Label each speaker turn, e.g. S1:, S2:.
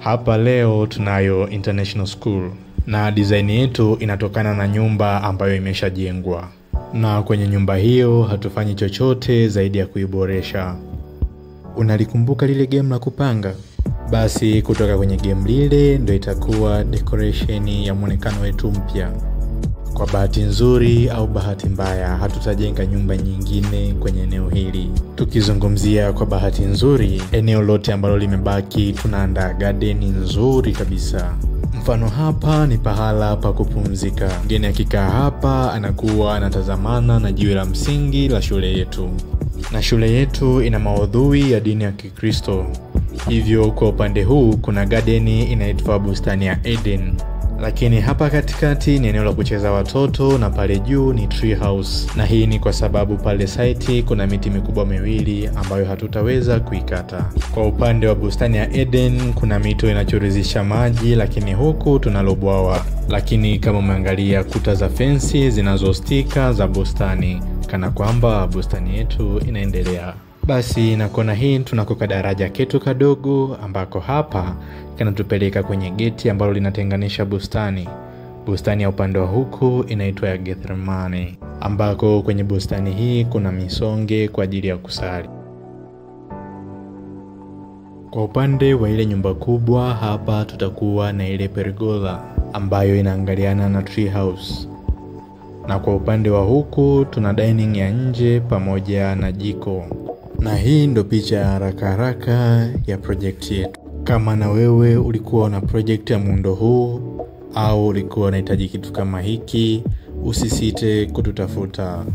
S1: Hapa leo tunayo International School na design yetu inatokana na nyumba ambayo imeshajengwa. Na kwenye nyumba hiyo hatufanyi chochote zaidi ya kuiboresha. Unalikumbuka lile game la kupanga? Basi kutoka kwenye game lile ndio itakuwa decoration ya muonekano wetu mpya. Kwa bahati nzuri au bahati mbaya hatutajenga nyumba nyingine kwenye eneo hili. Tukizungumzia kwa bahati nzuri, eneo lote ambalo limebaki tunaandaa garden nzuri kabisa. Mfano hapa ni pahala pa kupumzika. Mgeni akikaa hapa anakuwa anatazamana na jiwe la msingi la shule yetu. Na shule yetu ina maudhui ya dini ya Kikristo. Hivyo kwa upande huu kuna garden inaitwa bustani ya Eden. Lakini hapa katikati ni eneo la kucheza watoto na pale juu ni tree house. Na hii ni kwa sababu pale site kuna miti mikubwa miwili ambayo hatutaweza kuikata. Kwa upande wa bustani ya Eden kuna mito inachorizisha maji, lakini huku tunalo bwawa. Lakini kama umeangalia kuta za fensi zinazostika za bustani, kana kwamba bustani yetu inaendelea. Basi na kona hii tunakoka daraja ketu kadogo ambako hapa kanatupeleka kwenye geti ambalo linatenganisha bustani. Bustani ya upande wa huku inaitwa ya Gethsemane, ambako kwenye bustani hii kuna misonge kwa ajili ya kusali. Kwa upande wa ile nyumba kubwa hapa tutakuwa na ile pergola ambayo inaangaliana na tree house. Na kwa upande wa huku tuna dining ya nje pamoja na jiko. Na hii ndo picha ya haraka ya project yetu. Kama na wewe ulikuwa na project ya muundo huu au ulikuwa unahitaji kitu kama hiki, usisite kututafuta.